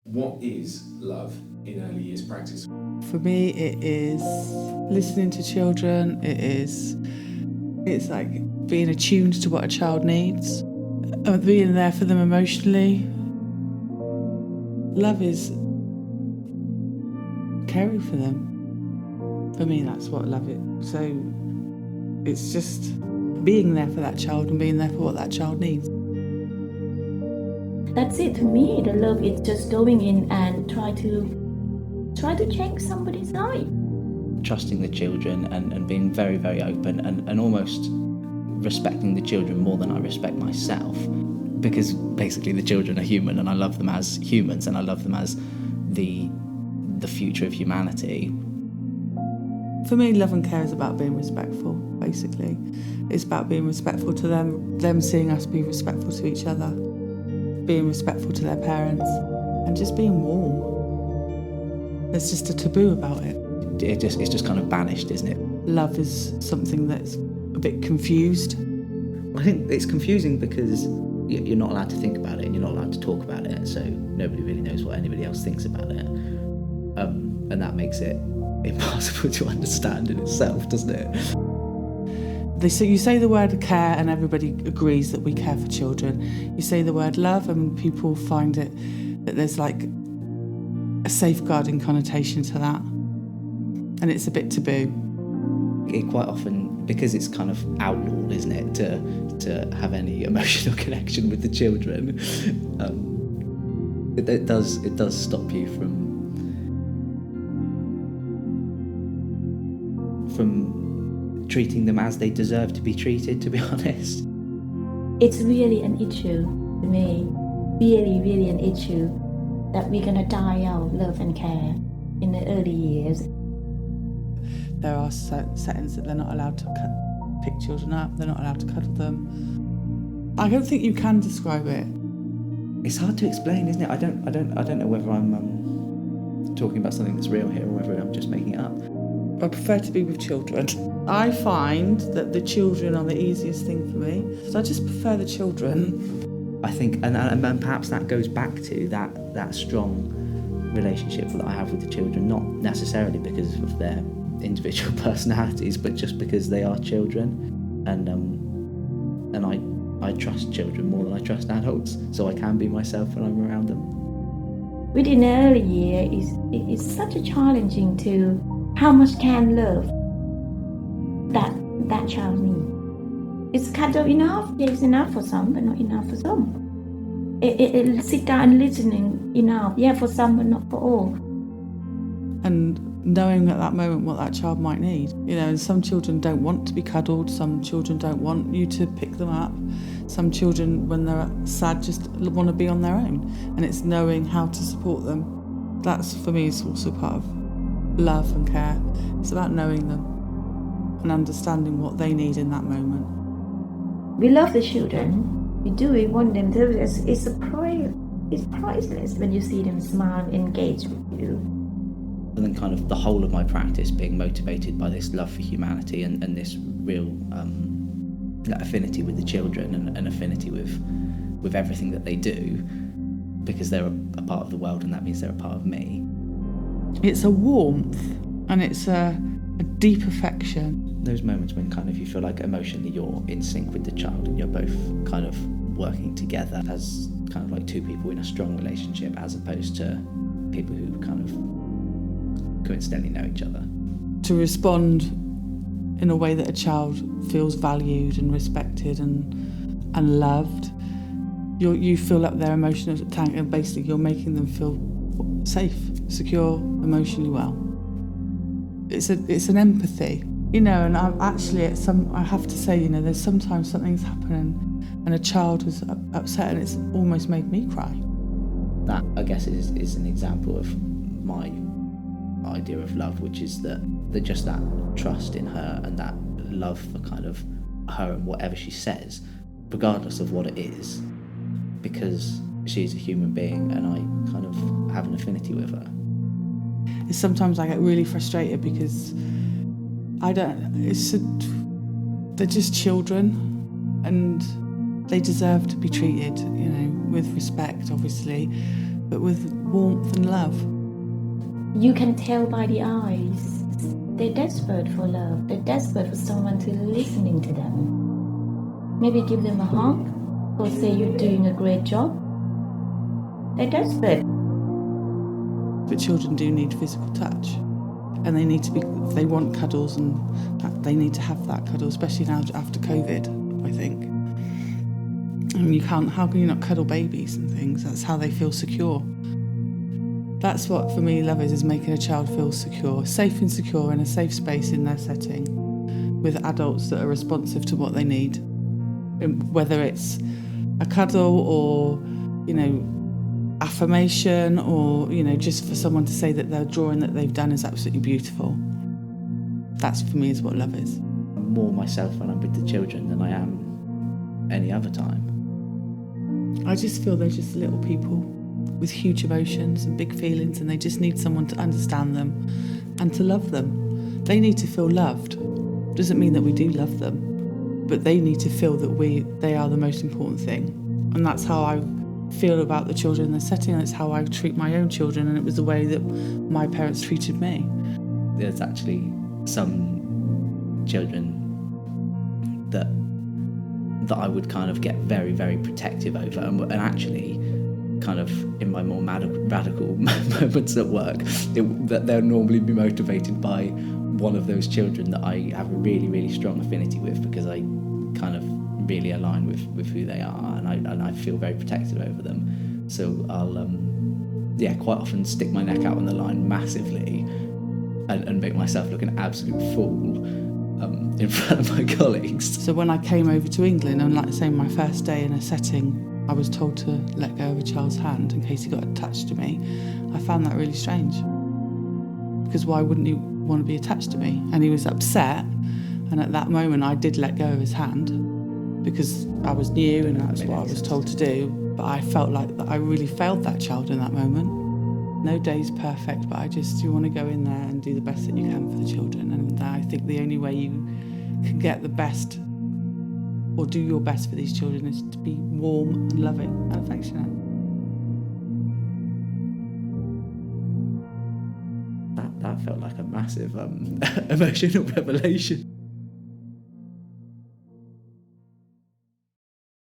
What is love in early years practice? For me, it is listening to children. It's like being attuned to what a child needs, being there for them emotionally. Love is caring for them. For me, that's what love is. So it's just being there for that child and being there for what that child needs. That's it for me. The love is just going in and try to change somebody's life. Trusting the children and being very, very open and almost respecting the children more than I respect myself, because basically the children are human and I love them as humans and I love them as the future of humanity. For me, love and care is about being respectful, basically. It's about being respectful to them seeing us be respectful to each other, being respectful to their parents, and just being warm. There's just a taboo about it. It's just kind of banished, isn't it? Love is something that's a bit confused. I think it's confusing because you're not allowed to think about it and you're not allowed to talk about it, so nobody really knows what anybody else thinks about it. And that makes it impossible to understand in itself, doesn't it? You say the word care and everybody agrees that we care for children. You say the word love and people find it that there's like a safeguarding connotation to that. And it's a bit taboo. It quite often, because it's kind of outlawed, isn't it, to have any emotional connection with the children, it does stop you from treating them as they deserve to be treated, to be honest. It's really an issue to me, really an issue that we're going to die out love and care in the early years. There are certain settings that they're not allowed to pick children up, they're not allowed to cuddle them. I don't think you can describe it. It's hard to explain, isn't it? I don't know whether I'm talking about something that's real here or whether I'm just making it up. I prefer to be with children. I find that the children are the easiest thing for me, so I just prefer the children. I think, and perhaps that goes back to that strong relationship that I have with the children, not necessarily because of their individual personalities, but just because they are children, and I trust children more than I trust adults, so I can be myself when I'm around them. Within the early year, it's such a challenging to how much can love that child need. Is cuddle enough? Yeah, it's enough for some, but not enough for some. It sit down and listening enough? Yeah, for some, but not for all. And knowing at that moment what that child might need. You know, and some children don't want to be cuddled, some children don't want you to pick them up. Some children, when they're sad, just want to be on their own. And it's knowing how to support them. That's, for me, is also part of love and care. It's about knowing them and understanding what they need in that moment. We love the children. We do. We want them to. It's priceless when you see them smile and engage with you. And then kind of the whole of my practice being motivated by this love for humanity and this real affinity with the children and affinity with everything that they do, because they're a part of the world and that means they're a part of me. It's a warmth and it's a deep affection. Those moments when kind of you feel like emotionally you're in sync with the child and you're both kind of working together as kind of like two people in a strong relationship, as opposed to people who kind of coincidentally know each other. To respond in a way that a child feels valued and respected and loved, you fill up their emotional tank and basically you're making them feel safe, secure, emotionally well. It's an empathy, you know, and I have to say, you know, there's sometimes something's happening and a child is upset and it's almost made me cry. That, I guess, is an example of my idea of love, which is that just that trust in her and that love for kind of her and whatever she says, regardless of what it is, because she's a human being and I kind of have an affinity with her. Sometimes I get really frustrated because they're just children and they deserve to be treated, you know, with respect, obviously, but with warmth and love. You can tell by the eyes. They're desperate for love. They're desperate for someone to listening to them. Maybe give them a hug or say you're doing a great job. They're desperate. But children do need physical touch, and they need to be, if they want cuddles, and they need to have that cuddle, especially now after COVID, I think. I mean, how can you not cuddle babies and things? That's how they feel secure. That's what, for me, love is making a child feel secure, safe and secure in a safe space in their setting, with adults that are responsive to what they need. Whether it's a cuddle or, affirmation, or, just for someone to say that their drawing that they've done is absolutely beautiful. That's, for me, is what love is. I'm more myself when I'm with the children than I am any other time. I just feel they're just little people with huge emotions and big feelings, and they just need someone to understand them and to love them. They need to feel loved. Doesn't mean that we do love them, but they need to feel that they are the most important thing. And that's how I feel about the children in the setting, and it's how I treat my own children, and it was the way that my parents treated me. There's actually some children that I would kind of get very, very protective over, and actually kind of in my more radical moments at work, that they'll normally be motivated by one of those children that I have a really, really strong affinity with, because I kind of really align with who they are, and I feel very protective over them. So I'll quite often stick my neck out on the line massively and make myself look an absolute fool in front of my colleagues. So when I came over to England, and like saying my first day in a setting, I was told to let go of a child's hand in case he got attached to me. I found that really strange, because why wouldn't he want to be attached to me? And he was upset, and at that moment I did let go of his hand because I was new and that's what I was told to do. But I felt like that I really failed that child in that moment. No day's perfect, but you want to go in there and do the best that you can for the children. And I think the only way you can get the best or do your best for these children is to be warm and loving and affectionate. That felt like a massive emotional revelation.